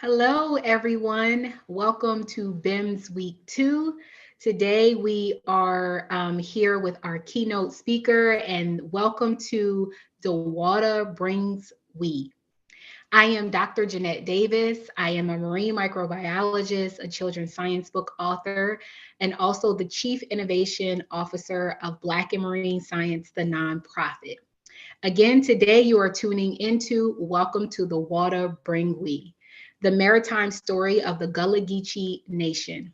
Hello, everyone. Welcome to BIMS Week 2. Today we are here with our keynote speaker, and welcome to The Water Brings We. I am Dr. Jeanette Davis. I am a marine microbiologist, a children's science book author, and also the Chief Innovation Officer of Black and Marine Science, the nonprofit. Again, today you are tuning into Welcome to the Water Bring We, the maritime story of the Gullah Geechee Nation.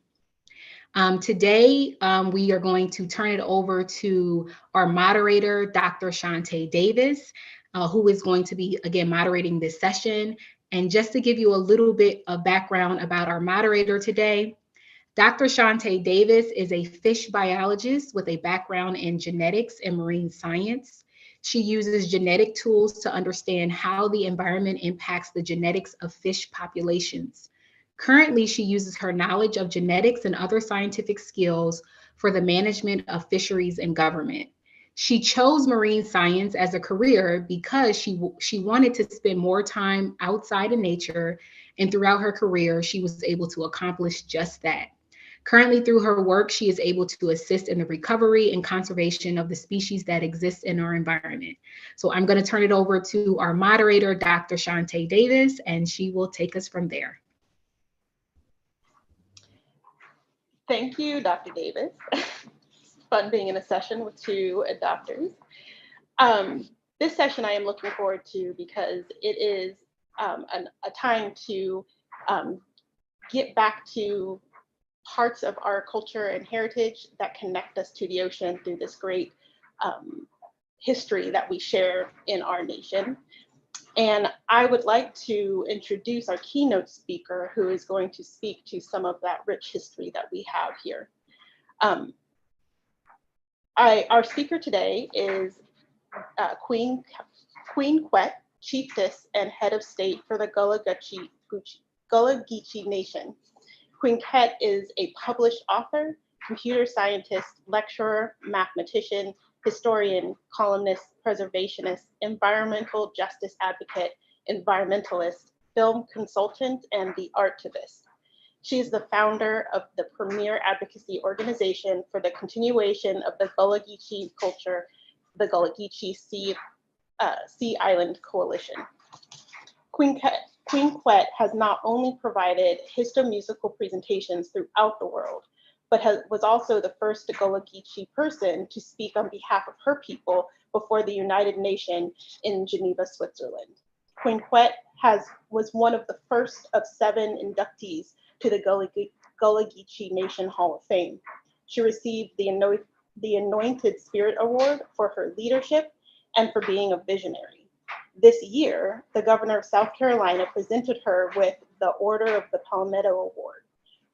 Today, we are going to turn it over to our moderator, Dr. Shante Davis, who is going to be, again, moderating this session. And just to give you a little bit of background about our moderator today, Dr. Shante Davis is a fish biologist with a background in genetics and marine science. She uses genetic tools to understand how the environment impacts the genetics of fish populations. Currently, she uses her knowledge of genetics and other scientific skills for the management of fisheries and government. She chose marine science as a career because she wanted to spend more time outside in nature, and throughout her career, she was able to accomplish just that. Currently, through her work, she is able to assist in the recovery and conservation of the species that exist in our environment. So I'm going to turn it over to our moderator, Dr. Shante Davis, and she will take us from there. Thank you, Dr. Davis. Fun being in a session with two doctors. This session I am looking forward to because it is a time to get back to parts of our culture and heritage that connect us to the ocean through this great history that we share in our nation. And I would like to introduce our keynote speaker, who is going to speak to some of that rich history that we have here. Our speaker today is Queen Quet, Chiefess and Head of State for the Gullah Geechee Nation. Queen Quet is a published author, computer scientist, lecturer, mathematician, historian, columnist, preservationist, environmental justice advocate, environmentalist, film consultant, and the artivist. She is the founder of the premier advocacy organization for the continuation of the Gullah Geechee culture, the Gullah Geechee Sea Island Coalition. Queen Quet has not only provided histomusical presentations throughout the world, but was also the first Gullah Geechee person to speak on behalf of her people before the United Nations in Geneva, Switzerland. Queen Quet was one of the first of 7 inductees to the Gullah Geechee Nation Hall of Fame. She received the Anointed Spirit Award for her leadership and for being a visionary. This year, the governor of South Carolina presented her with the Order of the Palmetto Award,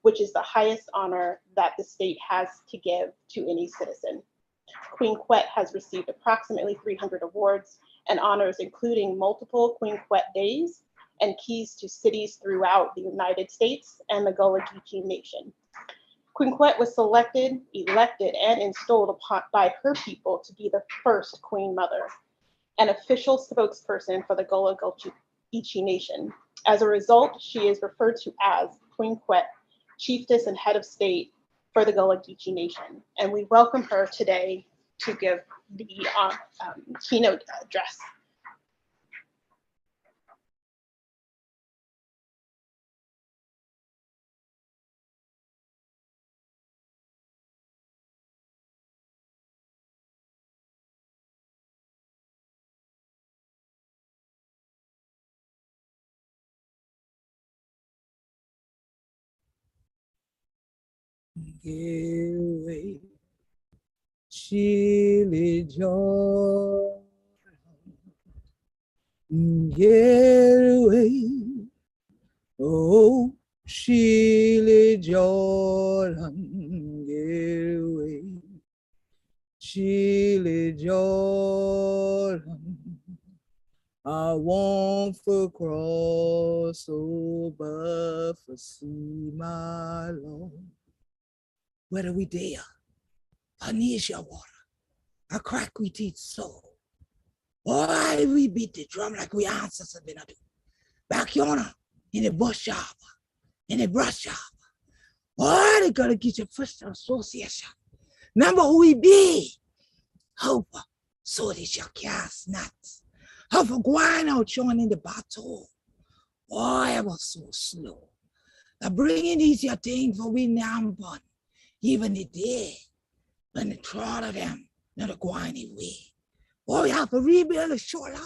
which is the highest honor that the state has to give to any citizen. Queen Quet has received approximately 300 awards and honors, including multiple Queen Quet Days and keys to cities throughout the United States and the Gullah Geechee Nation. Queen Quet was selected, elected, and installed by her people to be the first Queen Mother, an official spokesperson for the Gullah Geechee Nation. As a result, she is referred to as Queen Quet, Chiefess and Head of State for the Gullah Geechee Nation. And we welcome her today to give the keynote address. Get away, Chile, Jordan. Get away, oh, Chile, Jordan. Get away, Chile, Jordan. I want to cross over for see my Lord. Whether we there, Panisha water, I crack we teach so. Why we beat the drum like we ancestors been do. Back yonder, in the bush harbor, in the brush harbor. Oh, they Gullah Geechee First Association. Remember who we be? Hope, so they shall cast nuts. Hope for going out showing in the battle. Oh, ever so slow. The bringing these your things for we now born. Even the day when the trot of them, not a going away. Oh, we have to rebuild the shoreline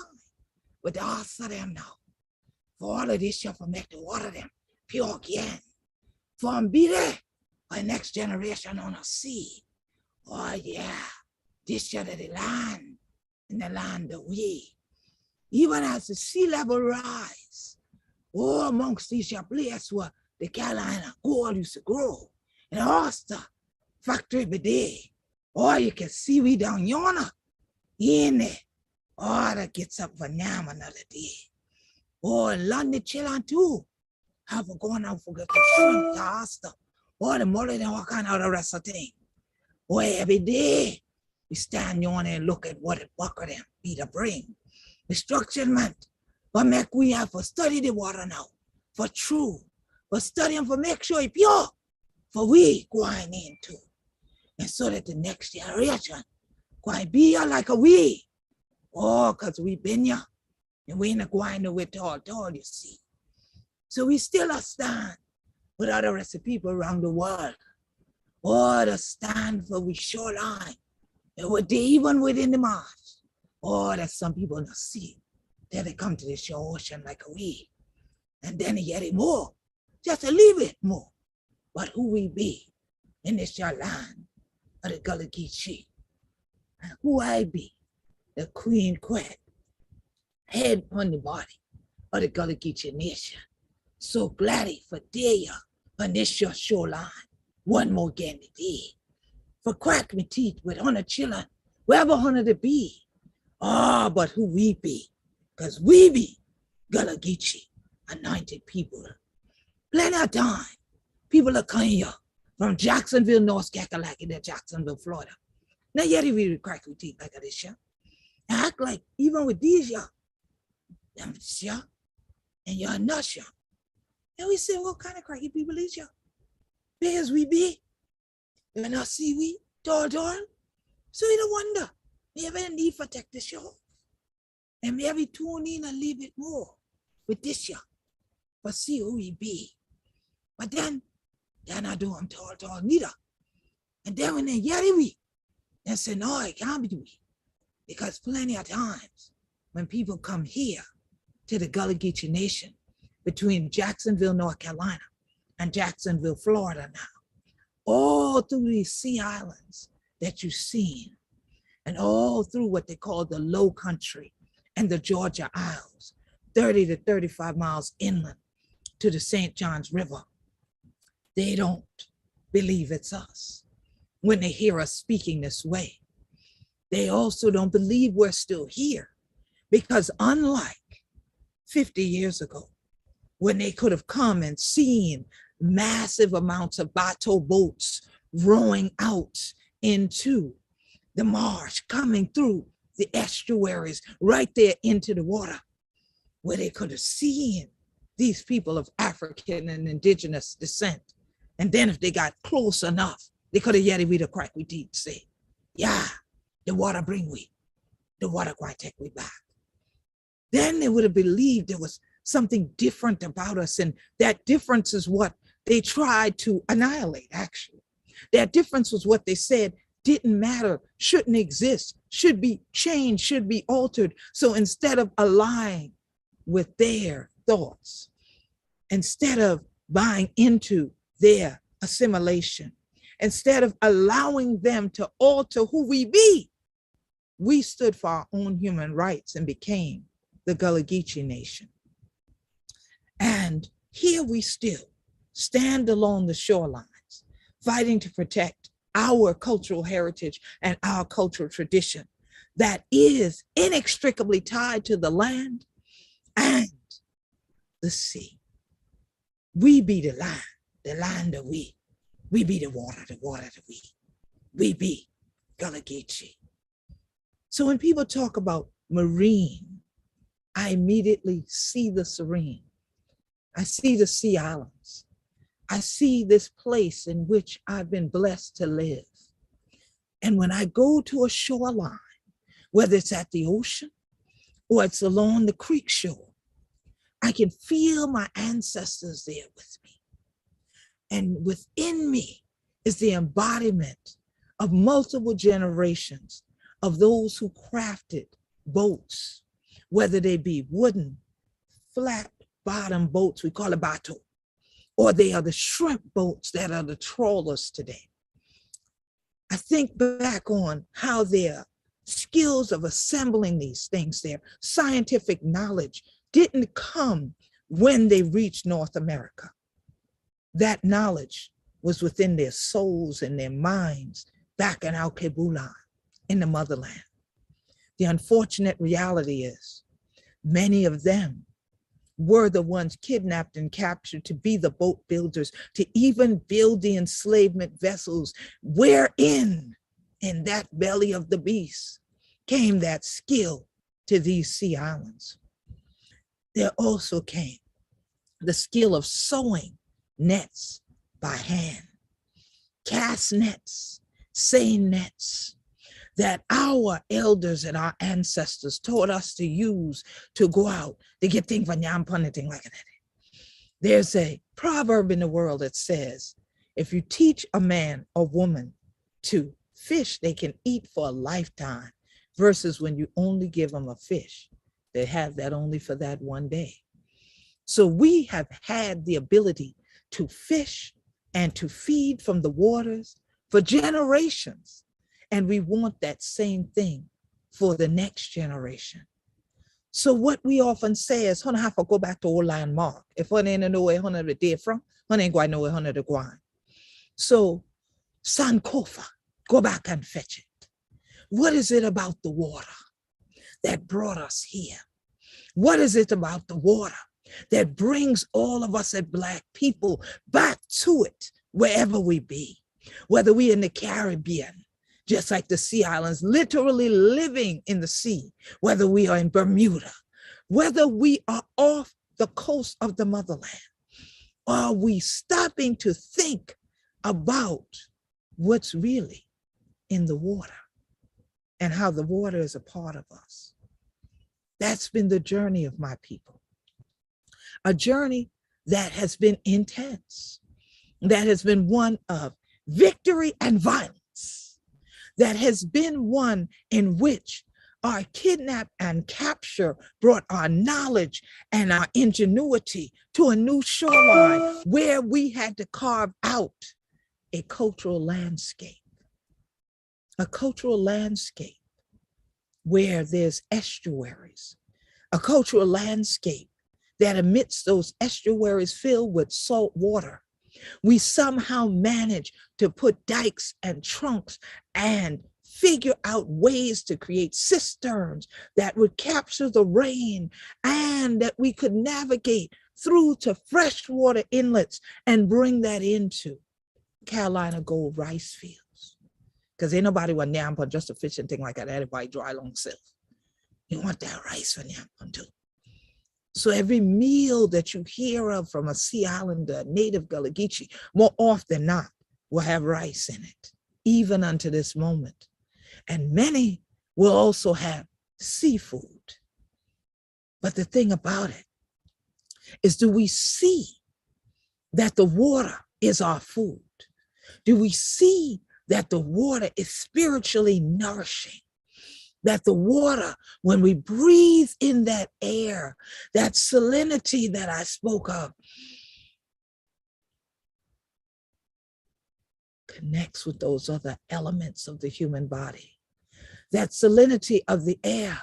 with the hearts of them now. For all of this shall make the water them pure again. For them be there by next generation on the sea. Oh yeah, this shall be the land, and the land of we. Even as the sea level rise, oh, amongst these your places where the Carolina gold used to grow, and the Ulster factory be there. Oh, you can see we down yonder, in there. Oh, that gets up for now another day. Oh, London children too. Have a going out for the shrimp, the Ulster. Oh, the mother and all kind of the rest of the thing. Oh, every day we stand on and look at what it bucket them be to bring. Instructionment, but make we have to study the water now, for true, but studying for make sure it's pure, for we going into. And so that the next generation going be like a we. Oh, because we been here, and we ain't going to it all, you see. So we still a stand with other rest of people around the world. Or to stand for we shoreline. And what they even within the marsh. Or that some people not see. Then they come to the shore ocean like a we. And then they get it more. Just a little bit more. But who we be in this shoreline of the Gullah Geechee. And who I be, the Queen, head on the body of the Gullah Geechee nation. So glad for there on this your shoreline. One more again today. For crack me teeth with 100 children, wherever 100 to be. Ah, but who we be, because we be Gullah Geechee, anointed people. Plenty of time, people are coming here from Jacksonville, North Carolina, to Jacksonville, Florida. Now, yet if we crack me teeth like this, yeah. And act like even with these, yeah, them, yeah, and you're not, yeah. And we say, what kind of cracky people is you? Big as we be, you not see we, tall. So we don't wonder, maybe a need for take the show. And maybe tune in a little bit more with this year, but see who we be. But then I do them tall neither. And then when they hear we, they say, no, it can't be we. Because plenty of times when people come here to the Gullah Geechee Nation, between Jacksonville, North Carolina, and Jacksonville, Florida now, all through these sea islands that you've seen, and all through what they call the Low Country and the Georgia Isles, 30 to 35 miles inland to the St. Johns River, they don't believe it's us when they hear us speaking this way. They also don't believe we're still here, because unlike 50 years ago, when they could have come and seen massive amounts of bateau boats rowing out into the marsh, coming through the estuaries, right there into the water, where they could have seen these people of African and indigenous descent. And then if they got close enough, they could have yet read a crack we did say, yeah, the water bring we, the water quite take we back. Then they would have believed there was something different about us, and that difference is what they tried to annihilate, actually. That difference was what they said didn't matter, shouldn't exist, should be changed, should be altered. So instead of aligning with their thoughts, instead of buying into their assimilation, instead of allowing them to alter who we be, we stood for our own human rights and became the Gullah Geechee Nation. And here we still stand along the shorelines, fighting to protect our cultural heritage and our cultural tradition that is inextricably tied to the land and the sea. We be the land of we. We be the water of we. We be Gullah Geechee. So when people talk about marine, I immediately see the serene. I see the Sea Islands. I see this place in which I've been blessed to live. And when I go to a shoreline, whether it's at the ocean or it's along the creek shore, I can feel my ancestors there with me. And within me is the embodiment of multiple generations of those who crafted boats, whether they be wooden, flat bottom boats, we call it bateau, or they are the shrimp boats that are the trawlers today. I think back on how their skills of assembling these things, their scientific knowledge didn't come when they reached North America. That knowledge was within their souls and their minds back in Al-Kebula, in the motherland. The unfortunate reality is many of them were the ones kidnapped and captured to be the boat builders, to even build the enslavement vessels, wherein in that belly of the beast came that skill to these sea islands. There also came the skill of sewing nets by hand, cast nets, seine nets, that our elders and our ancestors taught us to use to go out to get things for nyampan and things like that. There's a proverb in the world that says, if you teach a man or woman to fish, they can eat for a lifetime, versus when you only give them a fish, they have that only for that one day. So we have had the ability to fish and to feed from the waters for generations. And we want that same thing for the next generation. So what we often say is, "Hona have to go back to old landmark. If one ain't know where Hona the day from, Hona ain't going to know where Hona the going." So Sankofa, go back and fetch it. What is it about the water that brought us here? What is it about the water that brings all of us as Black people back to it wherever we be? Whether we in the Caribbean, just like the Sea Islands, literally living in the sea, whether we are in Bermuda, whether we are off the coast of the motherland, are we stopping to think about what's really in the water and how the water is a part of us? That's been the journey of my people. A journey that has been intense, that has been one of victory and violence, that has been one in which our kidnap and capture brought our knowledge and our ingenuity to a new shoreline where we had to carve out a cultural landscape where there's estuaries, a cultural landscape that amidst those estuaries filled with salt water, we somehow manage to put dikes and trunks and figure out ways to create cisterns that would capture the rain and that we could navigate through to freshwater inlets and bring that into Carolina Gold rice fields. Because ain't nobody want nyampan just a fish and thing like that. Everybody dry long self. You want that rice for nyampan too. So every meal that you hear of from a Sea Islander, native Gullah Geechee, more often than not, will have rice in it, even unto this moment. And many will also have seafood. But the thing about it is, do we see that the water is our food? Do we see that the water is spiritually nourishing? That the water, when we breathe in that air, that salinity that I spoke of, connects with those other elements of the human body. That salinity of the air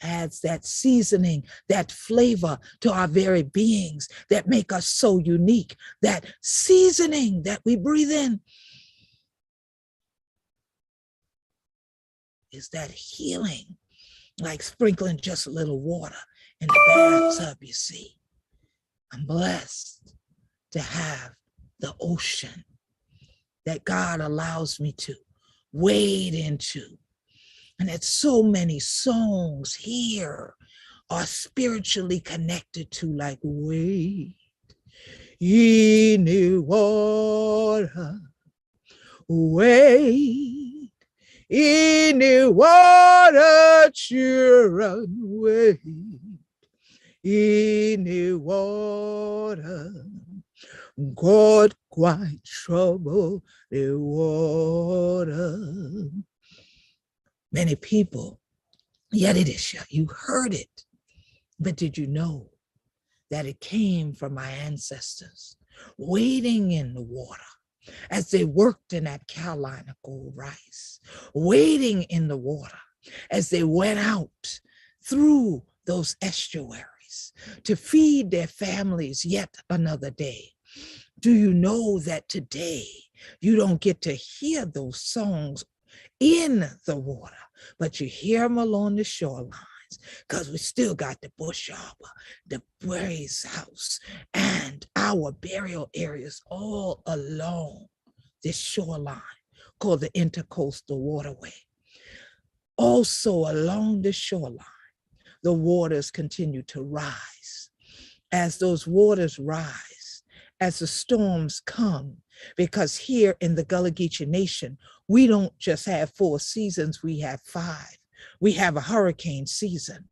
adds that seasoning, that flavor to our very beings that make us so unique. That seasoning that we breathe in is that healing, like sprinkling just a little water in the bathtub, you see. I'm blessed to have the ocean that God allows me to wade into. And it's so many songs here are spiritually connected to, like wade in the water, wade in the water, children, wade in the water. God quite trouble the water. Many people, yet it is, you heard it, but did you know that it came from my ancestors wading in the water as they worked in that Carolina gold rice, wading in the water as they went out through those estuaries to feed their families yet another day. Do you know that today you don't get to hear those songs in the water, but you hear them along the shorelines, because we still got the bush arbor, the Brady's house, and our burial areas all along this shoreline called the Intercoastal Waterway. Also along the shoreline, the waters continue to rise. As those waters rise, as the storms come, because here in the Gullah Geechee Nation, we don't just have 4 seasons, we have 5. We have a hurricane season.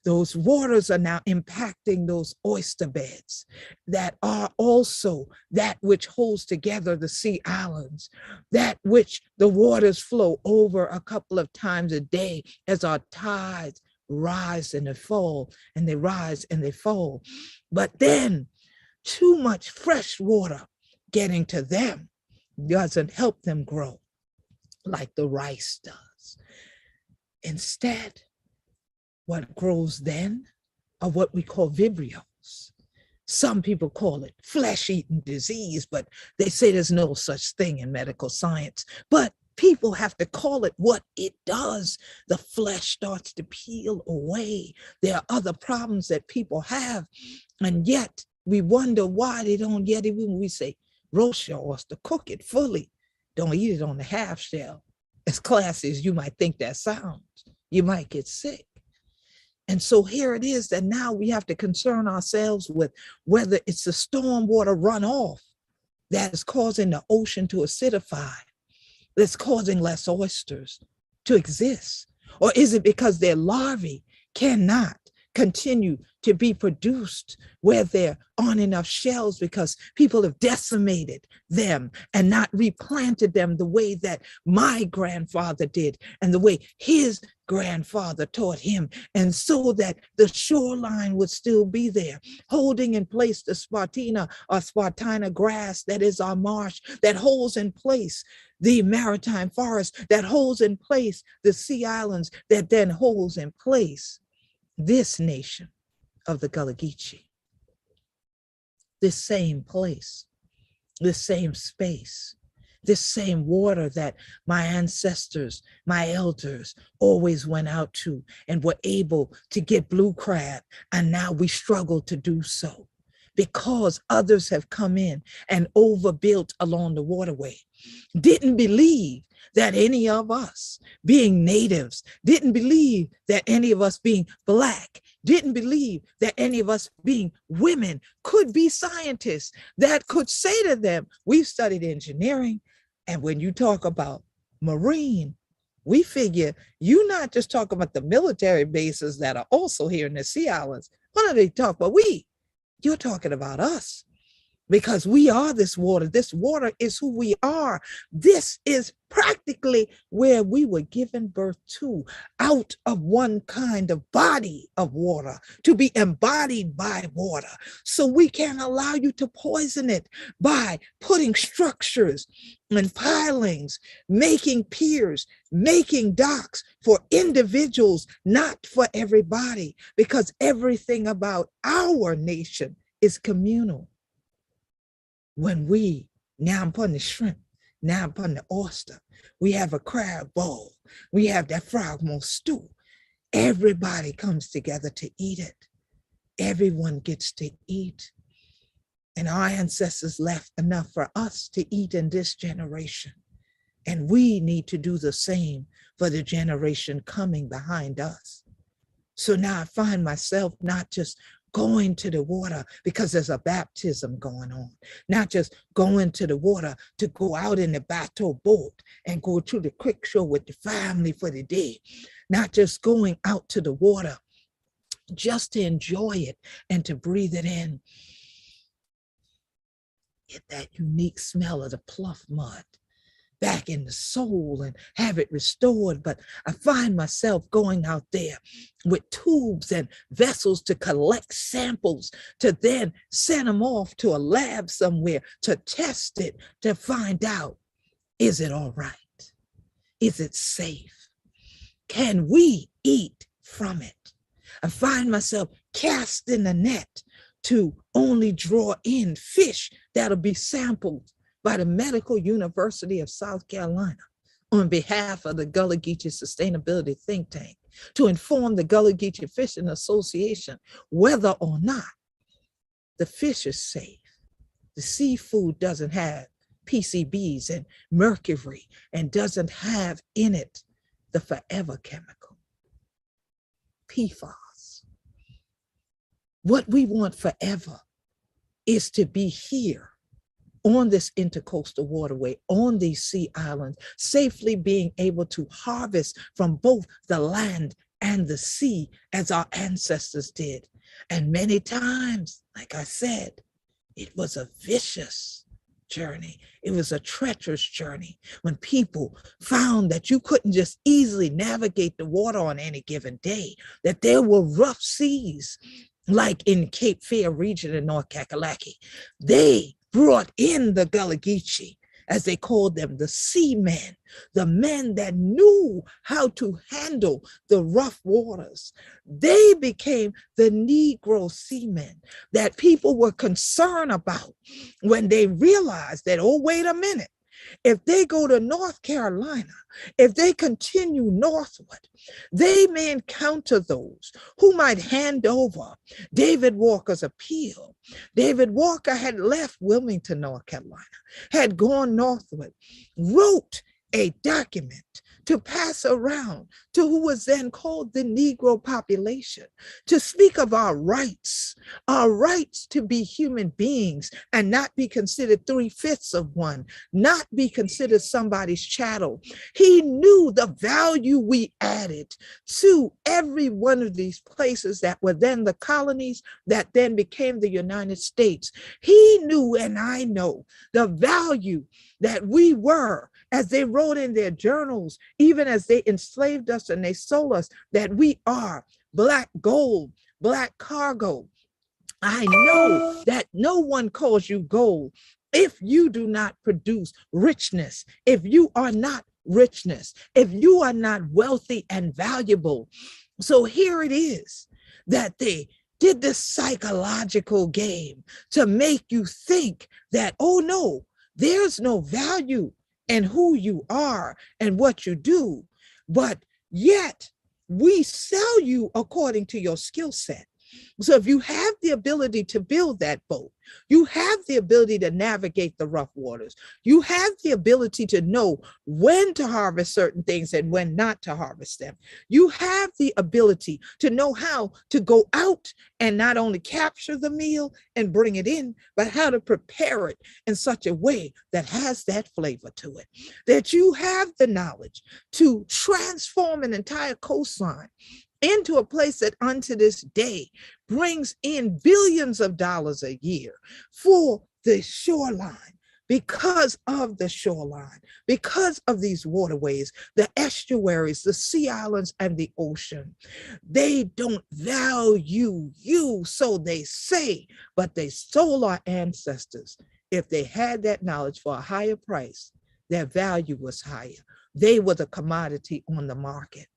Those waters are now impacting those oyster beds that are also that which holds together the sea islands, that which the waters flow over a couple of times a day as our tides rise and they fall, and they rise and they fall. But then too much fresh water getting to them doesn't help them grow like the rice does. Instead, what grows then are what we call vibrios. Some people call it flesh-eating disease, but they say there's no such thing in medical science. But people have to call it what it does. The flesh starts to peel away. There are other problems that people have, and yet we wonder why they don't get it when we say roast your oyster, cook it fully. Don't eat it on the half shell. As classy as you might think that sounds, you might get sick. And so here it is that now we have to concern ourselves with whether it's the stormwater runoff that is causing the ocean to acidify, that's causing less oysters to exist, or is it because their larvae cannot continue to be produced where there aren't enough shells because people have decimated them and not replanted them the way that my grandfather did and the way his grandfather taught him, and so that the shoreline would still be there, holding in place the spartina or spartina grass that is our marsh, that holds in place the maritime forest, that holds in place the sea islands, that then holds in place this nation of the Gullah Geechee. This same place, this same space, this same water that my ancestors, my elders always went out to and were able to get blue crab, and now we struggle to do so because others have come in and overbuilt along the waterway. Didn't believe that any of us being natives, didn't believe that any of us being Black, didn't believe that any of us being women could be scientists that could say to them, we've studied engineering, and when you talk about marine, we figure you not just talk about the military bases that are also here in the Sea Islands. What are they talking about? You're talking about us. Because we are this water. This water is who we are. This is practically where we were given birth to, out of one kind of body of water, to be embodied by water. So we can't allow you to poison it by putting structures and pilings, making piers, making docks for individuals, not for everybody, because everything about our nation is communal. When we, now I'm putting the shrimp, now I'm putting the oyster, we have a crab bowl, we have that frogmore stew. Everybody comes together to eat it. Everyone gets to eat. And our ancestors left enough for us to eat in this generation. And we need to do the same for the generation coming behind us. So now I find myself not just going to the water because there's a baptism going on, not just going to the water to go out in the bateau boat and go to the quick show with the family for the day, not just going out to the water just to enjoy it and to breathe it in. Get that unique smell of the pluff mud back in the soul and have it restored. But I find myself going out there with tubes and vessels to collect samples, to then send them off to a lab somewhere to test it, to find out, is it all right? Is it safe? Can we eat from it? I find myself casting the net to only draw in fish that'll be sampled by the Medical University of South Carolina on behalf of the Gullah Geechee Sustainability Think Tank to inform the Gullah Geechee Fishing Association whether or not the fish is safe. The seafood doesn't have PCBs and mercury and doesn't have in it the forever chemical, PFAS. What we want forever is to be here on this intercoastal waterway, on these sea islands, safely being able to harvest from both the land and the sea as our ancestors did. And many times, like I said, it was a vicious journey. It was a treacherous journey when people found that you couldn't just easily navigate the water on any given day, that there were rough seas, like in Cape Fear region in North Kakalaki. They brought in the Gullah Geechee, as they called them, the seamen, the men that knew how to handle the rough waters. They became the Negro seamen that people were concerned about when they realized that, oh, wait a minute, if they go to North Carolina, if they continue northward, they may encounter those who might hand over David Walker's appeal. David Walker had left Wilmington, North Carolina, had gone northward, wrote a document to pass around to who was then called the Negro population, to speak of our rights to be human beings and not be considered 3/5 of one, not be considered somebody's chattel. He knew the value we added to every one of these places that were then the colonies that then became the United States. He knew, and I know, the value that we were, as they wrote in their journals, even as they enslaved us and they sold us, that we are black gold, black cargo. I know that no one calls you gold if you do not produce richness, if you are not richness, if you are not wealthy and valuable. So here it is that they did this psychological game to make you think that, oh no, there's no value in who you are and what you do, but yet we sell you according to your skill set. So if you have the ability to build that boat, you have the ability to navigate the rough waters, you have the ability to know when to harvest certain things and when not to harvest them. You have the ability to know how to go out and not only capture the meal and bring it in, but how to prepare it in such a way that has that flavor to it, that you have the knowledge to transform an entire coastline into a place that unto this day brings in billions of dollars a year for the shoreline. Because of the shoreline, because of these waterways, the estuaries, the sea islands, and the ocean. They don't value you, so they say, but they stole our ancestors. If they had that knowledge for a higher price, their value was higher. They were the commodity on the market.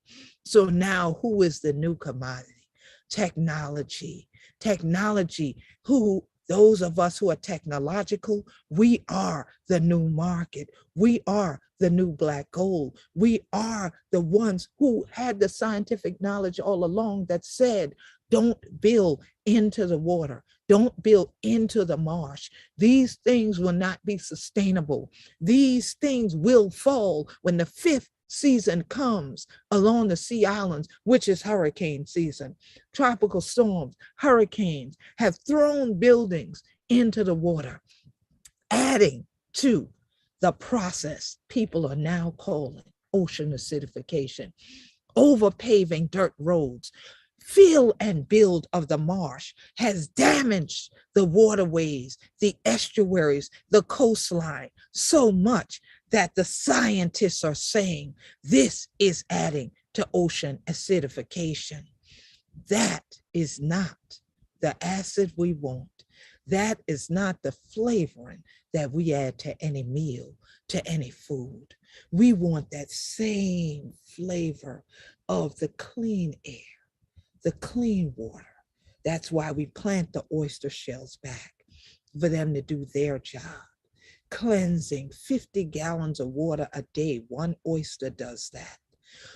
So now who is the new commodity? Technology. Technology, who those of us who are technological, we are the new market. We are the new black gold. We are the ones who had the scientific knowledge all along that said, don't build into the water. Don't build into the marsh. These things will not be sustainable. These things will fall when the fifth season comes along the sea islands, which is hurricane season. Tropical storms, hurricanes have thrown buildings into the water, adding to the process people are now calling ocean acidification. Overpaving dirt roads, fill and build of the marsh has damaged the waterways, the estuaries, the coastline so much that the scientists are saying this is adding to ocean acidification. That is not the acid we want. That is not the flavoring that we add to any meal, to any food. We want that same flavor of the clean air, the clean water. That's why we plant the oyster shells back, for them to do their job. Cleansing 50 gallons of water a day, one oyster does that.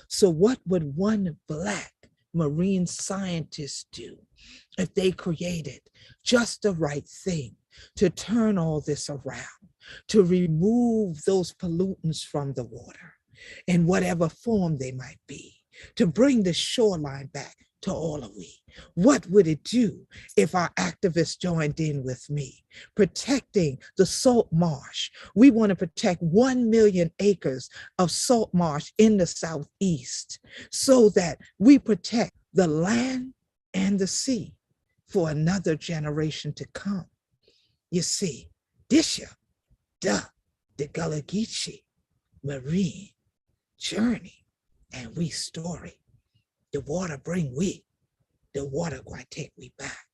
So what would one Black marine scientist do if they created just the right thing to turn all this around, to remove those pollutants from the water in whatever form they might be, to bring the shoreline back to all of we? What would it do if our activists joined in with me, protecting the salt marsh? We want to protect 1 million acres of salt marsh in the Southeast so that we protect the land and the sea for another generation to come. You see, this year, the Gullah Geechee marine journey and we story. The water bring we, the water going take we back.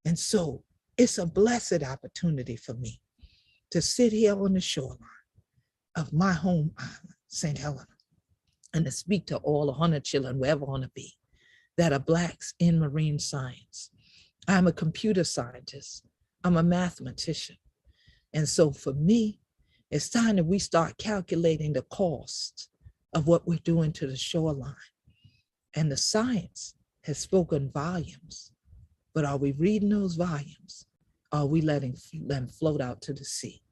And so it's a blessed opportunity for me to sit here on the shoreline of my home island, St. Helena, and to speak to all 100 children, wherever I want to be, that are Blacks in marine science. I'm a computer scientist. I'm a mathematician. And so for me, it's time that we start calculating the cost of what we're doing to the shoreline. And the science has spoken volumes, but are we reading those volumes? Are we letting them float out to the sea?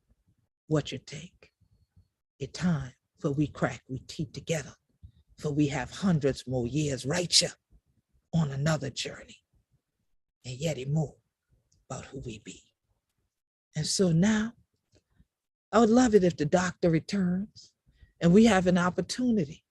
What you think? It's time for we crack we teeth together, for we have hundreds more years right here on another journey, and yet more about who we be. And so now, I would love it if the doctor returns and we have an opportunity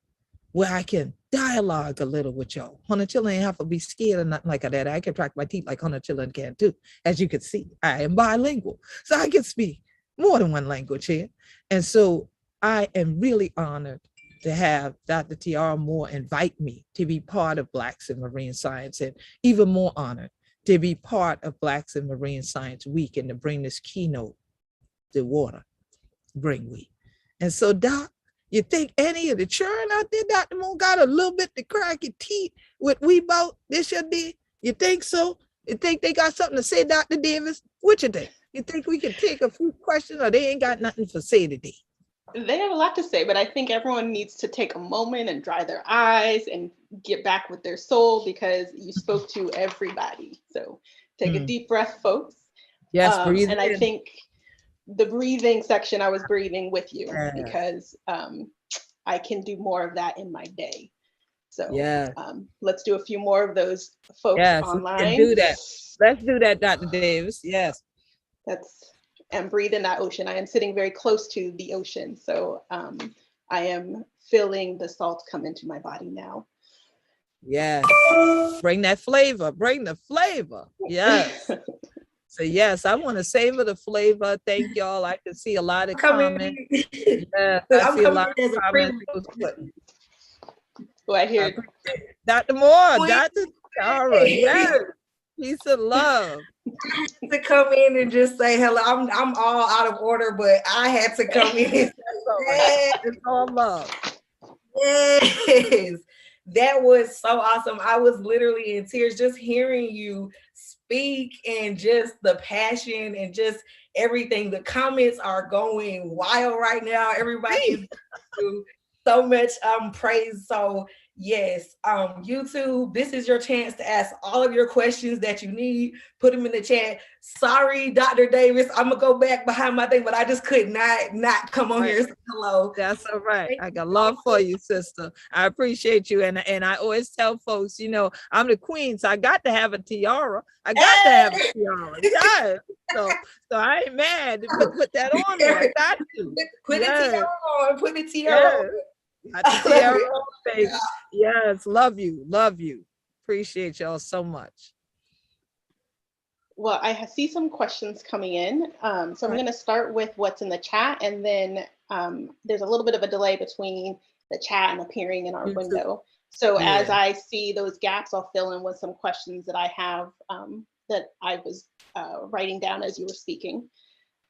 where I can dialogue a little with y'all. 100 children ain't have to be scared or nothing like that. I can crack my teeth like 100 children can too. As you can see, I am bilingual, so I can speak more than one language here. And so I am really honored to have Dr. Tiara Moore invite me to be part of Blacks in Marine Science, and even more honored to be part of Blacks in Marine Science Week and to bring this keynote, the water, bring we. And so Doc, you think any of the children out there, Dr. Moore, got a little bit to crack your teeth with we bout this year did? You think so? You think they got something to say, Dr. Davis? What you think? You think we can take a few questions, or they ain't got nothing to say today? They have a lot to say, but I think everyone needs to take a moment and dry their eyes and get back with their soul, because you spoke to everybody. So take a deep breath, folks. Yes, breathe and in. I think the breathing section, I was breathing with you because I can do more of that in my day. So let's do a few more of those, folks online. Let's do that. Let's do that, Dr. Davis. Yes. And breathe in that ocean. I am sitting very close to the ocean. So I am feeling the salt come into my body now. Yes. Bring that flavor. Bring the flavor. Yes. So yes, I want to savor the flavor. Thank y'all. I can see a lot of comments. Yeah, I see a lot of comments. Oh, I hear Dr. Moore, Dr. Tiara, yes. Peace and love. To come in and just say hello. I'm all out of order, but I had to come in. It's all love. Yes. That was so awesome. I was literally in tears just hearing you speak, and just the passion and just everything. The comments are going wild right now. Everybody is doing so much praise. So Yes, YouTube, this is your chance to ask all of your questions that you need. Put them in the chat. Sorry, Dr. Davis, I'm gonna go back behind my thing, but I just could not come on here and say hello. That's all right. I got love for you, sister. I appreciate you. And I always tell folks, you know, I'm the queen, so I got to have a tiara. I got to have a tiara. Yes. So I ain't mad to put that on there. I got to. Put the tiara on. Put the tiara on. Yes, love you. Appreciate y'all so much. Well, I see some questions coming in. So I'm going to start with what's in the chat, and then there's a little bit of a delay between the chat and appearing in our window. So as I see those gaps, I'll fill in with some questions that I have that I was writing down as you were speaking.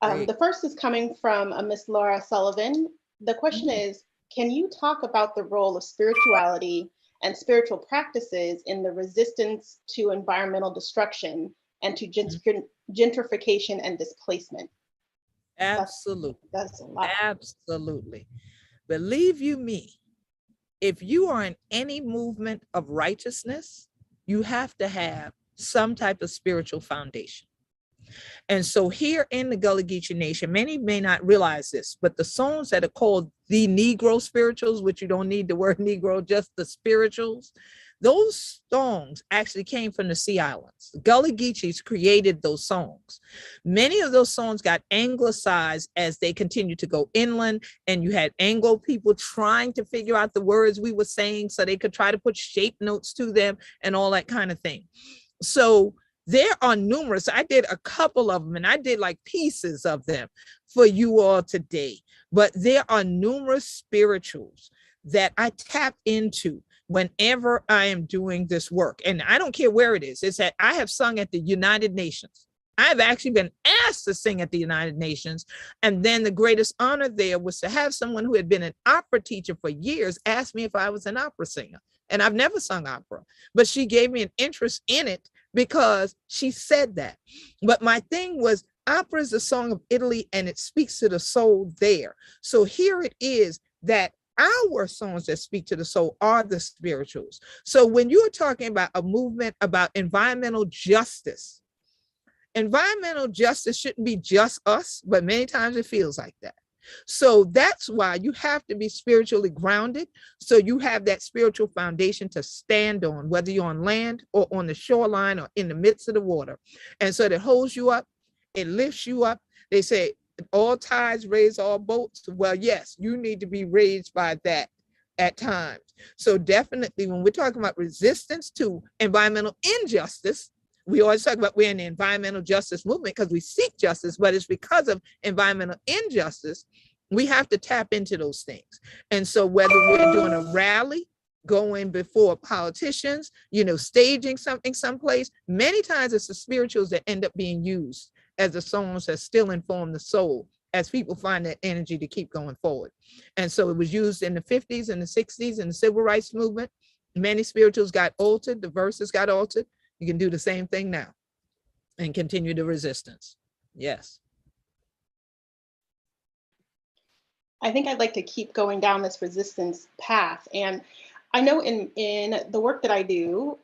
The first is coming from Miss Laura Sullivan. The question is, can you talk about the role of spirituality and spiritual practices in the resistance to environmental destruction and to gentrification and displacement? Absolutely. That's a lot. Absolutely. Believe you me, if you are in any movement of righteousness, you have to have some type of spiritual foundation. And so here in the Gullah Geechee Nation, many may not realize this, but the songs that are called the Negro spirituals, which you don't need the word Negro, just the spirituals, those songs actually came from the Sea Islands. The Gullah Geechees created those songs. Many of those songs got anglicized as they continued to go inland, and you had Anglo people trying to figure out the words we were saying so they could try to put shape notes to them and all that kind of thing. So there are numerous. I did a couple of them, and I did like pieces of them for you all today. But there are numerous spirituals that I tap into whenever I am doing this work. And I don't care where it is. It's that I have sung at the United Nations. I've actually been asked to sing at the United Nations. And then the greatest honor there was to have someone who had been an opera teacher for years ask me if I was an opera singer. And I've never sung opera, but she gave me an interest in it because she said that. But my thing was, opera is the song of Italy, and it speaks to the soul there. So here it is that our songs that speak to the soul are the spirituals. So when you're talking about a movement about environmental justice shouldn't be just us, but many times it feels like that. So that's why you have to be spiritually grounded. So you have that spiritual foundation to stand on, whether you're on land or on the shoreline or in the midst of the water. And so that holds you up, it lifts you up. They say all tides raise all boats. Well, yes, you need to be raised by that at times. So definitely when we're talking about resistance to environmental injustice, we always talk about we're in the environmental justice movement because we seek justice, but it's because of environmental injustice, we have to tap into those things. And so whether we're doing a rally, going before politicians, staging something someplace, many times it's the spirituals that end up being used as the songs that still inform the soul as people find that energy to keep going forward. And so it was used in the 50s and the 60s in the civil rights movement. Many spirituals got altered, the verses got altered. You can do the same thing now and continue the resistance. Yes. I think I'd like to keep going down this resistance path. And I know in the work that I do,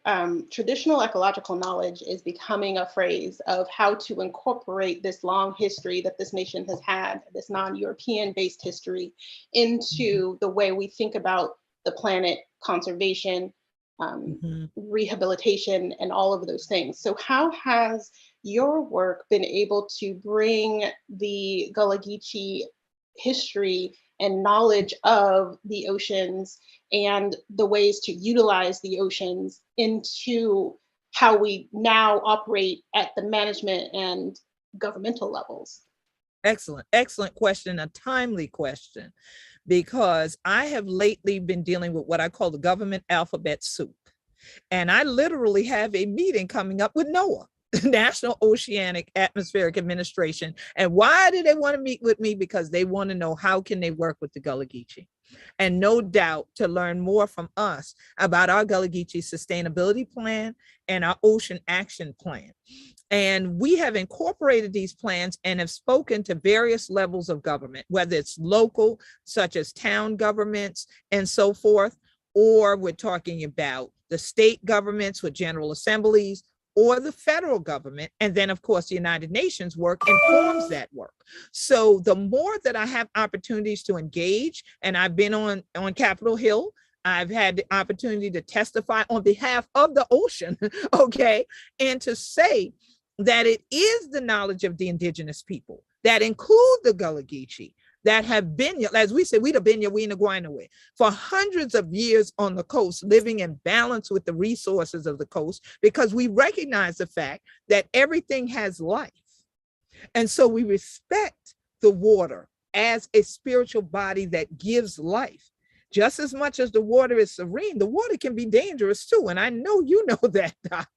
traditional ecological knowledge is becoming a phrase of how to incorporate this long history that this nation has had, this non-European based history, into the way we think about the planet, conservation, rehabilitation, and all of those things. So how has your work been able to bring the Gullah Geechee history and knowledge of the oceans and the ways to utilize the oceans into how we now operate at the management and governmental levels? Excellent question, a timely question, because I have lately been dealing with what I call the government alphabet soup. And I literally have a meeting coming up with NOAA, the National Oceanic Atmospheric Administration. And why do they want to meet with me? Because they want to know how can they work with the Gullah Geechee. And no doubt to learn more from us about our Gullah Geechee sustainability plan and our ocean action plan. And we have incorporated these plans and have spoken to various levels of government, whether it's local, such as town governments and so forth, or we're talking about the state governments with general assemblies, or the federal government. And then, of course, the United Nations work informs that work. So the more that I have opportunities to engage, and I've been on Capitol Hill, I've had the opportunity to testify on behalf of the ocean, okay, and to say that it is the knowledge of the indigenous people that include the Gullah Geechee that have been, as we say, we'd have been for hundreds of years on the coast, living in balance with the resources of the coast, because we recognize the fact that everything has life. And so we respect the water as a spiritual body that gives life. Just as much as the water is serene, the water can be dangerous too. And I know you know that, Doc,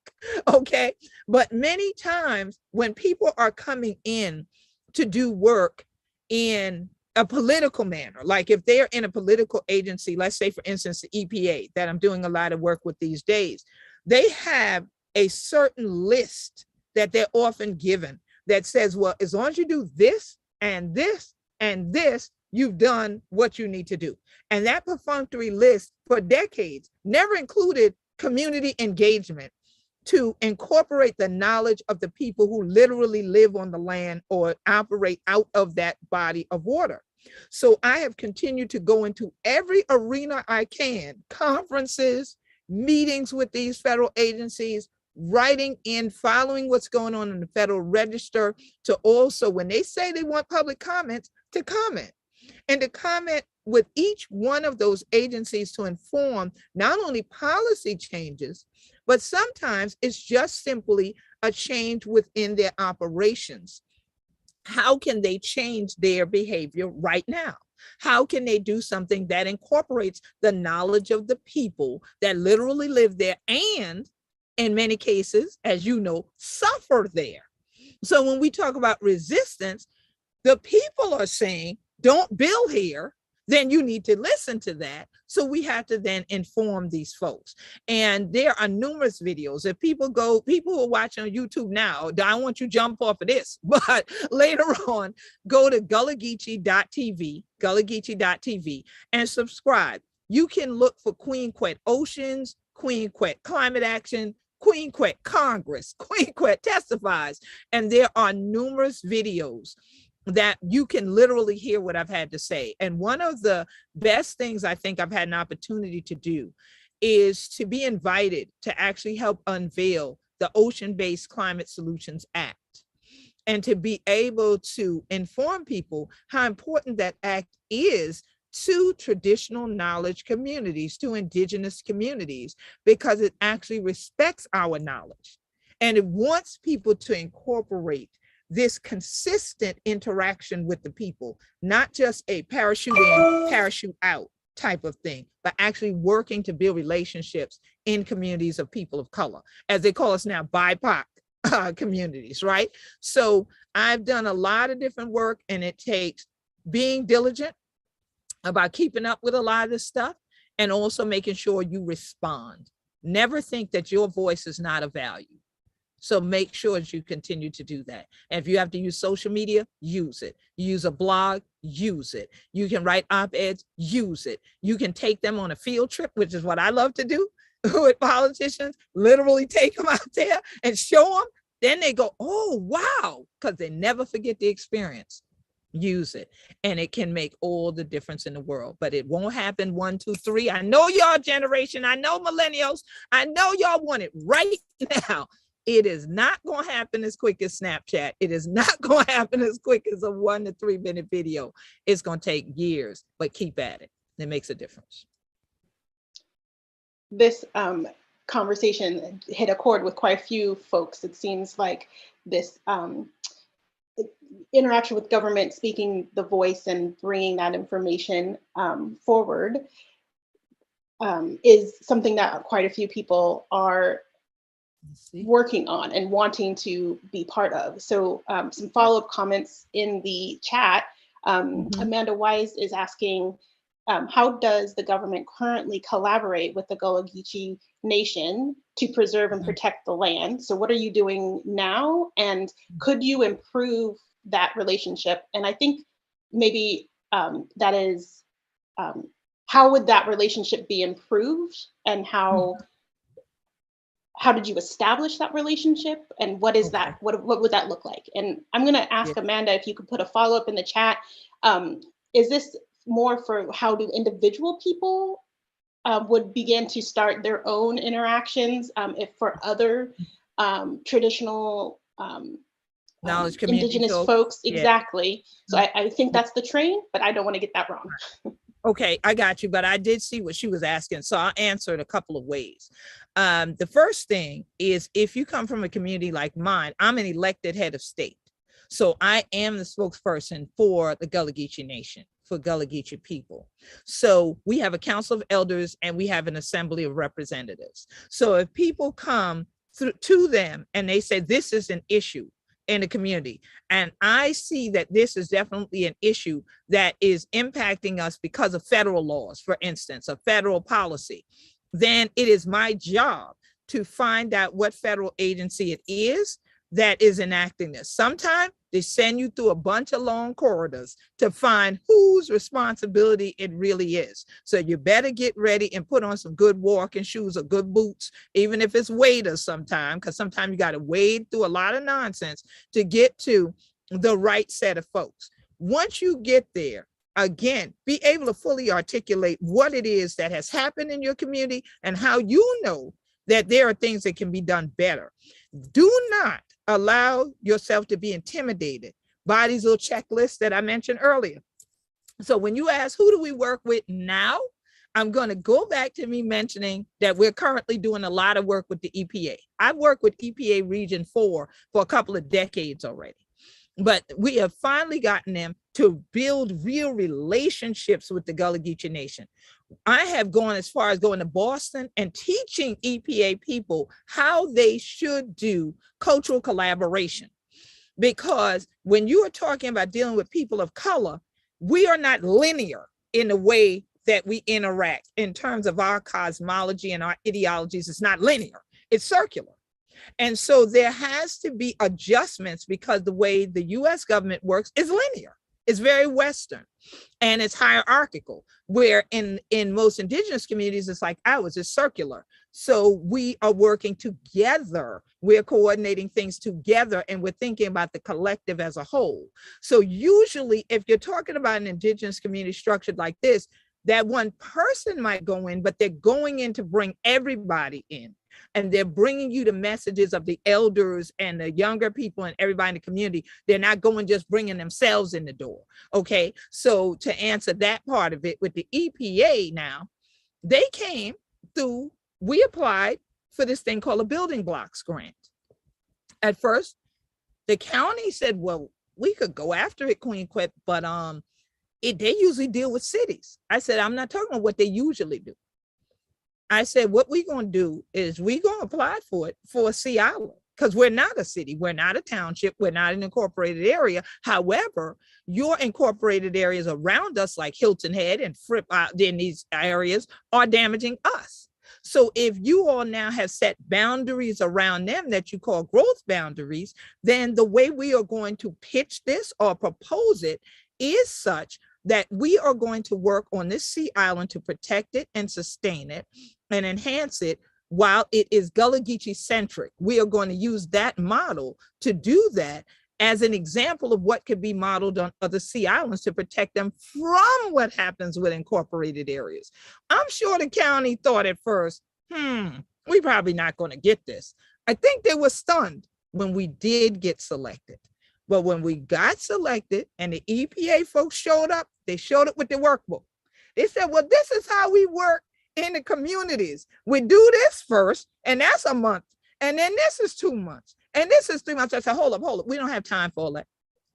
okay? But many times when people are coming in to do work in a political manner, like if they're in a political agency, let's say, for instance, the EPA that I'm doing a lot of work with these days, they have a certain list that they're often given that says, well, as long as you do this and this and this, you've done what you need to do. And that perfunctory list for decades never included community engagement to incorporate the knowledge of the people who literally live on the land or operate out of that body of water. So I have continued to go into every arena I can, conferences, meetings with these federal agencies, writing in, following what's going on in the Federal Register, to also, when they say they want public comments, to comment. And to comment with each one of those agencies to inform not only policy changes, but sometimes it's just simply a change within their operations. How can they change their behavior right now? How can they do something that incorporates the knowledge of the people that literally live there and, in many cases, as you know, suffer there? So when we talk about resistance, the people are saying, don't build here, then you need to listen to that. So we have to then inform these folks. And there are numerous videos. If people who are watching on YouTube now, I want you to jump off of this, but later on, go to gullahgeechee.tv, gullahgeechee.tv, and subscribe. You can look for Queen Quet Oceans, Queen Quet Climate Action, Queen Quet Congress, Queen Quet Testifies, and there are numerous videos that you can literally hear what I've had to say. And one of the best things I think I've had an opportunity to do is to be invited to actually help unveil the Ocean-Based Climate Solutions Act, and to be able to inform people how important that act is to traditional knowledge communities, to indigenous communities, because it actually respects our knowledge. And it wants people to incorporate this consistent interaction with the people, not just a parachute in, parachute out type of thing, but actually working to build relationships in communities of people of color, as they call us now, BIPOC communities, right? So I've done a lot of different work, and it takes being diligent about keeping up with a lot of this stuff, and also making sure you respond. Never think that your voice is not of value. So make sure that you continue to do that. And if you have to use social media, use it. You use a blog, use it. You can write op-eds, use it. You can take them on a field trip, which is what I love to do with politicians, literally take them out there and show them. Then they go, oh, wow, because they never forget the experience. Use it, and it can make all the difference in the world. But it won't happen 1, 2, 3. I know y'all generation, I know millennials, I know y'all want it right now. It is not going to happen as quick as Snapchat. It is not going to happen as quick as a 1 to 3 minute video. It's going to take years, but keep at it. It makes a difference. This conversation hit a chord with quite a few folks. It seems like this interaction with government, speaking the voice and bringing that information forward is something that quite a few people are working on and wanting to be part of. So some follow-up comments in the chat. Amanda Wise is asking, how does the government currently collaborate with the Gullah Geechee Nation to preserve and protect the land? So what are you doing now? And could you improve that relationship? And I think maybe that is, how would that relationship be improved, and how did you establish that relationship, and what is that? What would that look like? And I'm going to ask Amanda if you could put a follow-up in the chat. Is this more for how do individual people would begin to start their own interactions, if for other traditional knowledge community indigenous folks? Exactly. So I think that's the train, but I don't want to get that wrong. Okay, I got you, but I did see what she was asking, so I'll answer it a couple of ways. The first thing is, if you come from a community like mine, I'm an elected head of state. So I am the spokesperson for the Gullah Geechee Nation, for Gullah Geechee people. So we have a council of elders and we have an assembly of representatives. So if people come to them and they say, this is an issue in the community, and I see that this is definitely an issue that is impacting us because of federal laws, for instance, a federal policy, then it is my job to find out what federal agency it is that is enacting this. Sometimes they send you through a bunch of long corridors to find whose responsibility it really is. So you better get ready and put on some good walking shoes or good boots, even if it's waders sometimes, because sometimes you got to wade through a lot of nonsense to get to the right set of folks. Once you get there, again, be able to fully articulate what it is that has happened in your community and how you know that there are things that can be done better. Do not allow yourself to be intimidated by these little checklists that I mentioned earlier. So when you ask, who do we work with now? I'm going to go back to me mentioning that we're currently doing a lot of work with the EPA. I've worked with EPA Region 4 for a couple of decades already, but we have finally gotten them to build real relationships with the Gullah Geechee Nation. I have gone as far as going to Boston and teaching EPA people how they should do cultural collaboration. Because when you are talking about dealing with people of color, we are not linear in the way that we interact in terms of our cosmology and our ideologies. It's not linear, it's circular. And so there has to be adjustments because the way the US government works is linear. It's very Western and it's hierarchical, where in most indigenous communities, it's like ours, it's circular. So we are working together. We're coordinating things together and we're thinking about the collective as a whole. So usually if you're talking about an indigenous community structured like this, that one person might go in, but they're going in to bring everybody in. And they're bringing you the messages of the elders and the younger people and everybody in the community. They're not going just bringing themselves in the door. Okay, so to answer that part of it with the EPA now, they came through, we applied for this thing called a building blocks grant. At first, the county said, well, we could go after it, Queen Quet, but they usually deal with cities. I said, I'm not talking about what they usually do. I said, what we're going to do is we're going to apply for it for a Sea Island, because we're not a city, we're not a township, we're not an incorporated area. However, your incorporated areas around us, like Hilton Head and Fripp, in these areas, are damaging us. So if you all now have set boundaries around them that you call growth boundaries, then the way we are going to pitch this or propose it is such that we are going to work on this Sea Island to protect it and sustain it and enhance it while it is Gullah Geechee centric. We are going to use that model to do that as an example of what could be modeled on other Sea Islands to protect them from what happens with incorporated areas. I'm sure the county thought at first, we probably not going to get this. I think they were stunned when we did get selected. But when we got selected and the EPA folks showed up, they showed up with the workbook. They said, well, this is how we work in the communities. We do this first, and that's a month. And then this is 2 months. And this is 3 months. I said, hold up. We don't have time for all that.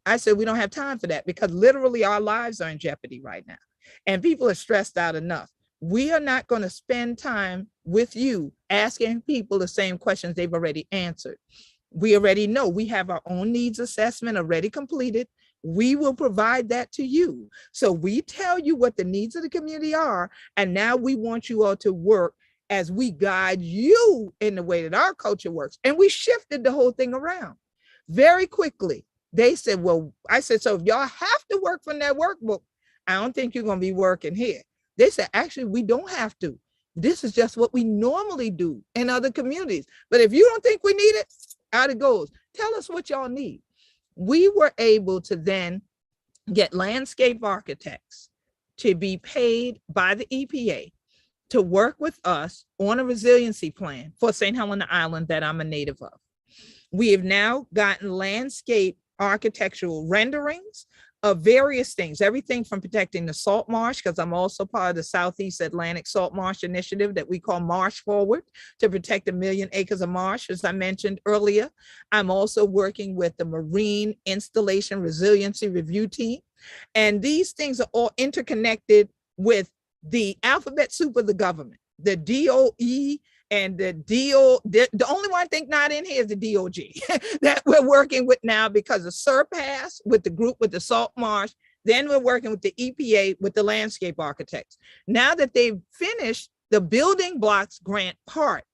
I said, we don't have time for that because literally our lives are in jeopardy right now. And people are stressed out enough. We are not going to spend time with you asking people the same questions they've already answered. We already know we have our own needs assessment already completed. We will provide that to you. So we tell you what the needs of the community are. And now we want you all to work as we guide you in the way that our culture works. And we shifted the whole thing around very quickly. They said, well, I said, so if y'all have to work from that workbook, I don't think you're going to be working here. They said, actually, we don't have to. This is just what we normally do in other communities. But if you don't think we need it, out it goes. Tell us what y'all need. We were able to then get landscape architects to be paid by the EPA to work with us on a resiliency plan for St. Helena Island that I'm a native of. We have now gotten landscape architectural renderings of various things, everything from protecting the salt marsh, because I'm also part of the Southeast Atlantic Salt Marsh Initiative that we call Marsh Forward, to protect 1 million acres of marsh, as I mentioned earlier. I'm also working with the Marine Installation Resiliency Review Team. And these things are all interconnected with the alphabet soup of the government, the DOE and the DO. The only one I think not in here is the DOG that we're working with now because of Surpass with the group with the salt marsh. Then we're working with the EPA with the landscape architects. Now that they've finished the building blocks grant part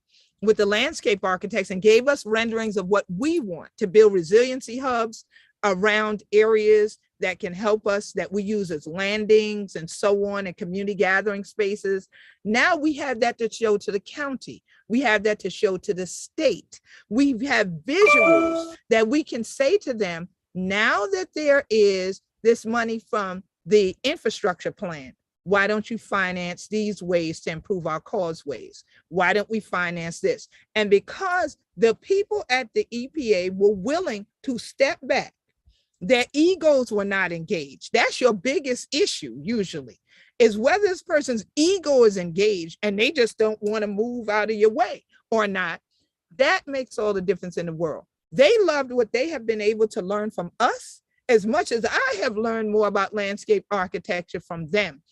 with the landscape architects and gave us renderings of what we want to build resiliency hubs around areas that can help us, that we use as landings and so on, and community gathering spaces. Now we have that to show to the county. We have that to show to the state. We have visuals that we can say to them, now that there is this money from the infrastructure plan, why don't you finance these ways to improve our causeways? Why don't we finance this? And because the people at the EPA were willing to step back, their egos were not engaged. That's your biggest issue usually, is whether this person's ego is engaged and they just don't want to move out of your way or not. That makes all the difference in the world. They loved what they have been able to learn from us as much as I have learned more about landscape architecture from them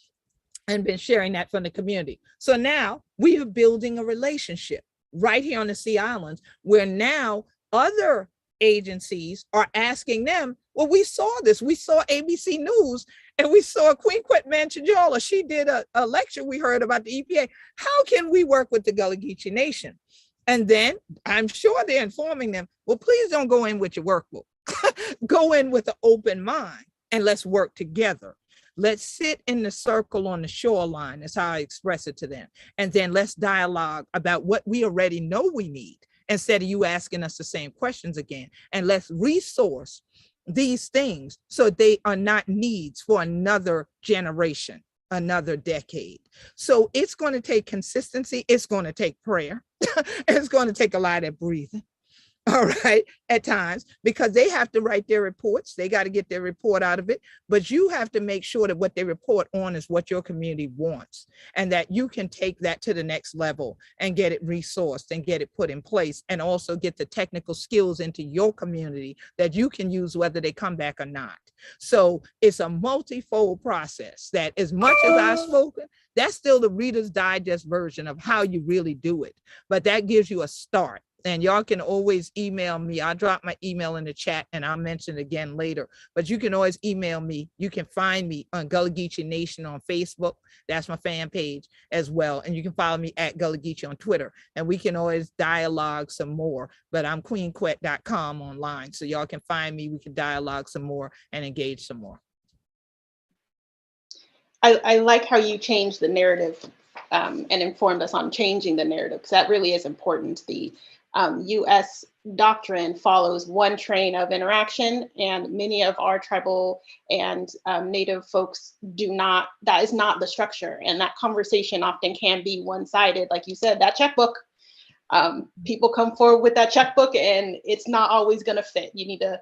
and been sharing that from the community. So now we are building a relationship right here on the Sea Islands, where now other agencies are asking them, well, we saw this, we saw ABC News, and we saw Queen Quet Manchajola. She did a lecture we heard about the EPA. How can we work with the Gullah Geechee Nation? And then I'm sure they're informing them, well, please don't go in with your workbook. Go in with an open mind and let's work together. Let's sit in the circle on the shoreline, that's how I express it to them. And then let's dialogue about what we already know we need, instead of you asking us the same questions again. And let's resource these things so they are not needs for another generation, another decade. So it's going to take consistency. It's going to take prayer. It's going to take a lot of breathing. All right, at times, because they have to write their reports. They got to get their report out of it. But you have to make sure that what they report on is what your community wants, and that you can take that to the next level and get it resourced and get it put in place, and also get the technical skills into your community that you can use whether they come back or not. So it's a multifold process that, as much as I've spoken, that's still the Reader's Digest version of how you really do it. But that gives you a start. And y'all can always email me. I'll drop my email in the chat and I'll mention it again later. But you can always email me. You can find me on Gullah Geechee Nation on Facebook. That's my fan page as well. And you can follow me at Gullah Geechee on Twitter. And we can always dialogue some more. But I'm queenquet.com online. So y'all can find me. We can dialogue some more and engage some more. I like how you changed the narrative and informed us on changing the narrative, because that really is important. The U.S. doctrine follows one train of interaction, and many of our tribal and Native folks do not. That is not the structure, and that conversation often can be one-sided. Like you said, that checkbook, people come forward with that checkbook, and it's not always going to fit. You need to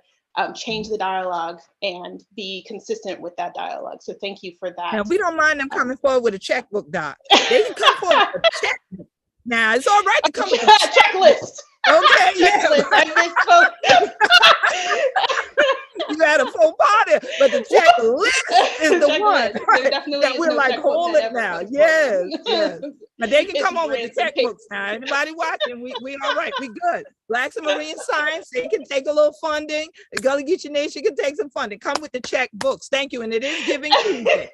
change the dialogue and be consistent with that dialogue. So thank you for that. Now, we don't mind them coming forward with a checkbook, Doc. They can come forward with a checkbook. Now, it's all right to come with a checklist. Okay, checklist. I misspoke. You had a full party, but the checklist is the one, right, that we're like, hold it now. Yes, yes. But they can come on with the checkbooks now. Anybody watching, we all right, we good. Blacks and Marine Science, they can take a little funding. The Gullah Geechee Nation can take some funding. Come with the checkbooks. Thank you. And it is Giving Tuesday.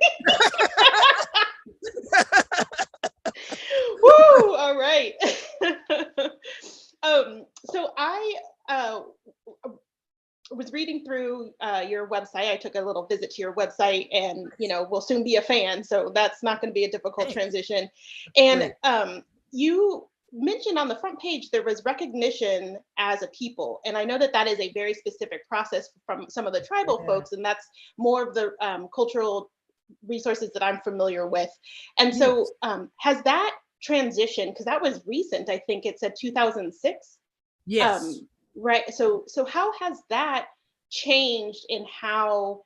Woo! All right. So I was reading through your website. I took a little visit to your website, and we'll soon be a fan, so that's not going to be a difficult transition. And you mentioned on the front page there was recognition as a people, and I know that that is a very specific process from some of the tribal folks, and that's more of the cultural resources that I'm familiar with. And so has that transition, because that was recent, I think it said 2006. Yes. Right. So how has that changed in how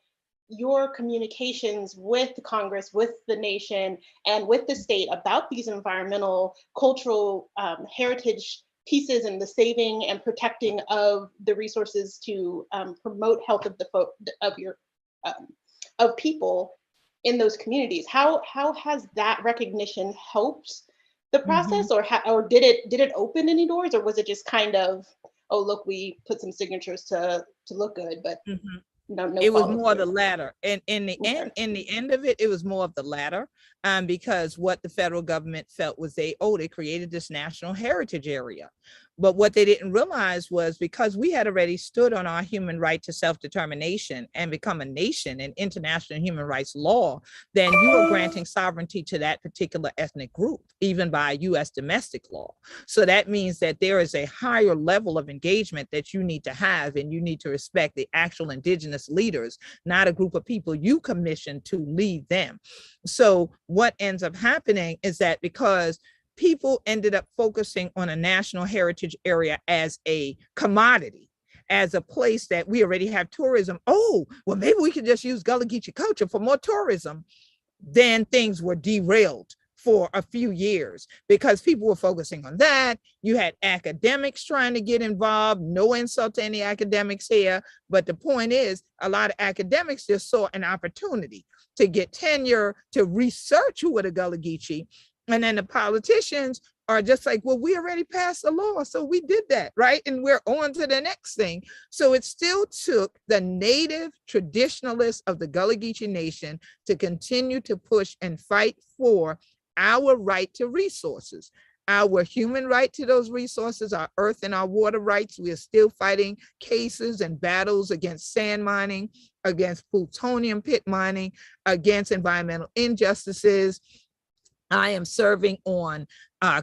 your communications with the Congress, with the nation, and with the state about these environmental, cultural heritage pieces and the saving and protecting of the resources to promote health of of people in those communities? How has that recognition helped the process, or did it open any doors, or was it just kind of, oh look, we put some signatures to look good, but no it was more the latter, and in the end of it, it was more of the latter, because what the federal government felt was they created this national heritage area. But what they didn't realize was, because we had already stood on our human right to self-determination and become a nation in international human rights law, then you are granting sovereignty to that particular ethnic group, even by US domestic law. So that means that there is a higher level of engagement that you need to have, and you need to respect the actual indigenous leaders, not a group of people you commissioned to lead them. So what ends up happening is that because people ended up focusing on a national heritage area as a commodity, as a place that we already have tourism. Oh, well, maybe we could just use Gullah Geechee culture for more tourism. Then things were derailed for a few years because people were focusing on that. You had academics trying to get involved. No insult to any academics here, but the point is, a lot of academics just saw an opportunity to get tenure, to research who were the Gullah Geechee. And then the politicians are just like, well, we already passed the law, so we did that, right? And we're on to the next thing. So it still took the native traditionalists of the Gullah Geechee Nation to continue to push and fight for our right to resources, our human right to those resources, our earth and our water rights. We are still fighting cases and battles against sand mining, against plutonium pit mining, against environmental injustices. I am serving on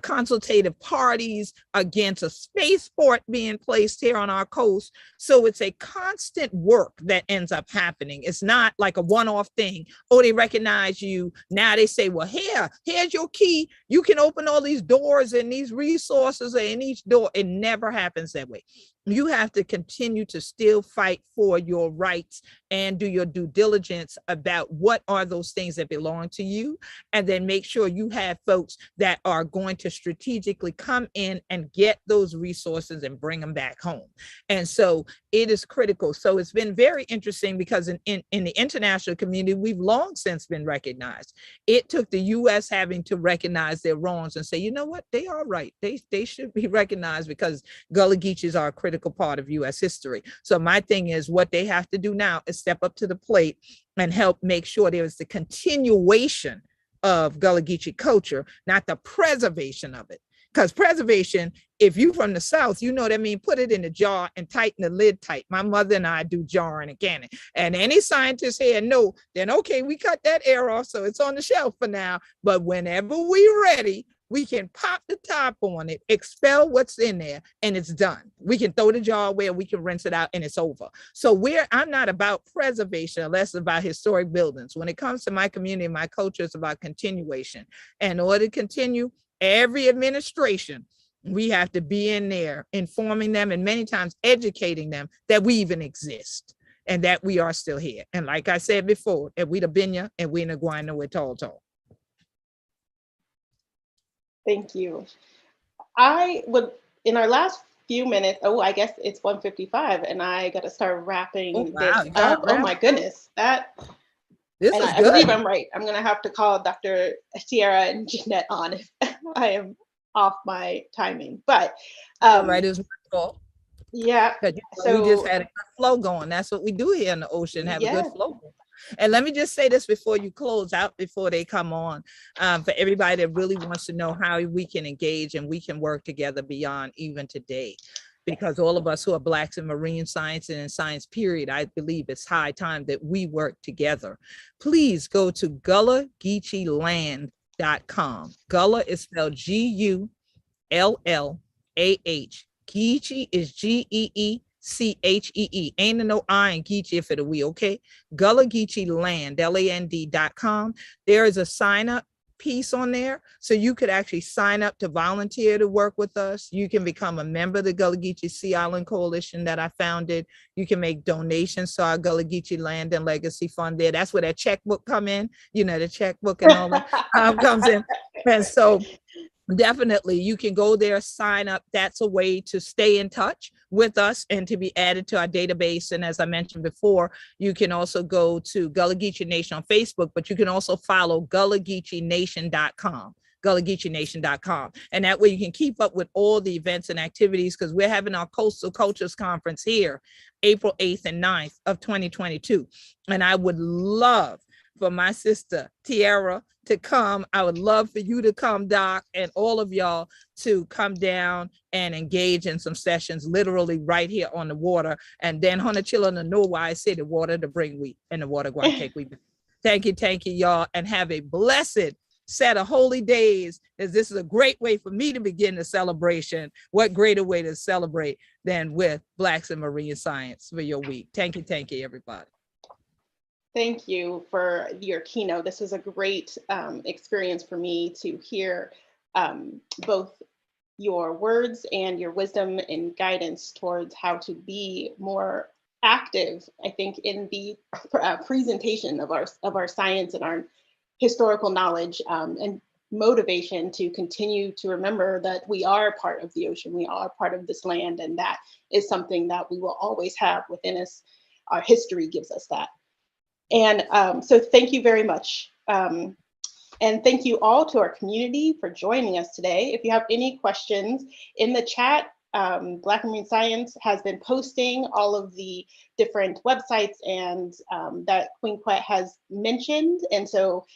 consultative parties against a spaceport being placed here on our coast. So it's a constant work that ends up happening. It's not like a one-off thing. Oh, they recognize you. Now they say, well, here's your key. You can open all these doors and these resources in each door. It never happens that way. You have to continue to still fight for your rights and do your due diligence about what are those things that belong to you, and then make sure you have folks that are going to strategically come in and get those resources and bring them back home. And so it is critical. So it's been very interesting because in the international community, we've long since been recognized. It took the US having to recognize their wrongs and say, you know what, they are right. They should be recognized because Gullah Geechees are a critical part of US history. So my thing is, what they have to do now is step up to the plate and help make sure there is the continuation of Gullah Geechee culture, not the preservation of it. Because preservation, if you from the South, you know what I mean, put it in a jar and tighten the lid tight. My mother and I do jarring and canning. And any scientist here know, then okay, we cut that air off, so it's on the shelf for now. But whenever we're ready, we can pop the top on it, expel what's in there, and it's done. We can throw the jar away, we can rinse it out, and it's over. So I'm not about preservation unless it's about historic buildings. When it comes to my community, my culture is about continuation. And in order to continue, every administration, we have to be in there informing them and many times educating them that we even exist and that we are still here. And like I said before, if we the Binya and we the Guano with tall. Thank you. I would, in our last few minutes, I guess it's 1:55 and I got to start wrapping this up. Oh my goodness. This is good. I believe I'm right. I'm going to have to call Dr. Sierra and Jeanette on if I am off my timing. But right, it was my fault. Yeah. So we just had a good flow going. That's what we do here in the ocean, have a good flow going. And let me just say this before you close out, before they come on, for everybody that really wants to know how we can engage and we can work together beyond even today. because all of us who are Blacks in marine science and in science period, I believe it's high time that we work together. Please go to GullahGeecheeLand.com. Gullah is spelled Gullah. Geechee is Geechee. Ain't no I in Geechee if it'll we, okay? Gullah Geechee Land, land.com. There is a sign up piece on there. So you could actually sign up to volunteer to work with us. You can become a member of the Gullah Geechee Sea Island Coalition that I founded. You can make donations to our Gullah Geechee Land and Legacy Fund there. That's where that checkbook come in, you know, the checkbook and all that comes in. And so definitely you can go there, sign up. That's a way to stay in touch with us and to be added to our database. And as I mentioned before, you can also go to Gullah Geechee Nation on Facebook, but you can also follow GullahGeecheeNation.com. GullahGeecheeNation.com. And that way you can keep up with all the events and activities, because we're having our Coastal Cultures Conference here, April 8th and 9th of 2022. And I would love for my sister Tiara to come. I would love for you to come, Doc, and all of y'all to come down and engage in some sessions, literally right here on the water. And then Hona Chilla know why I say the water to bring we and the water going to take we. Thank you, y'all, and have a blessed set of holy days, as this is a great way for me to begin the celebration. What greater way to celebrate than with Blacks in Marine Science for your week. Thank you, everybody. Thank you for your keynote. This was a great experience for me to hear both your words and your wisdom and guidance towards how to be more active, I think, in the presentation of our science and our historical knowledge, and motivation to continue to remember that we are part of the ocean, we are part of this land, and that is something that we will always have within us. Our history gives us that. And so thank you very much. And thank you all to our community for joining us today. If you have any questions in the chat, Black Marine Science has been posting all of the different websites and that Queen Quet has mentioned. And so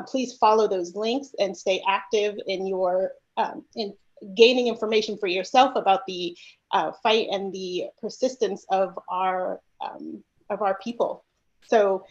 please follow those links and stay active in your in gaining information for yourself about the fight and the persistence of our people. So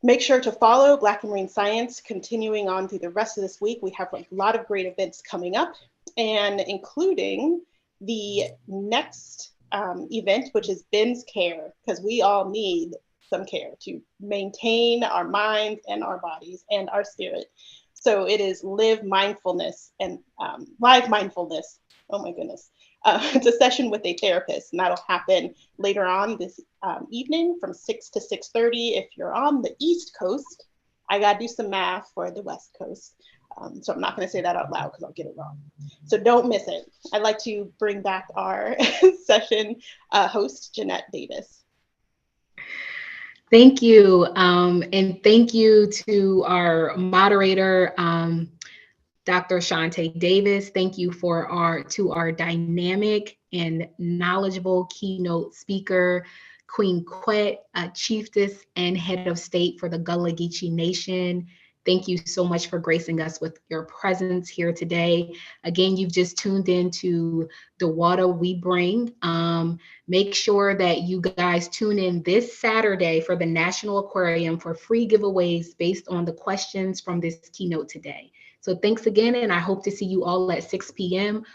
make sure to follow Black Marine Science continuing on through the rest of this week. We have a lot of great events coming up, and including the next event, which is Ben's Care, because we all need some care to maintain our minds and our bodies and our spirit. So it is Live Mindfulness and Live Mindfulness. Oh my goodness. It's a session with a therapist, and that'll happen later on this evening from 6 to 6:30. If you're on the East Coast, I gotta do some math for the West Coast. So I'm not gonna say that out loud because I'll get it wrong. So don't miss it. I'd like to bring back our session host, Jeanette Davis. Thank you. And thank you to our moderator, Dr. Shante Davis. Thank you for our dynamic and knowledgeable keynote speaker, Queen Quet, Chiefess and Head of State for the Gullah Geechee Nation. Thank you so much for gracing us with your presence here today. Again, you've just tuned into The Wata We Bring. Make sure that you guys tune in this Saturday for the National Aquarium for free giveaways based on the questions from this keynote today. So thanks again, and I hope to see you all at 6 p.m.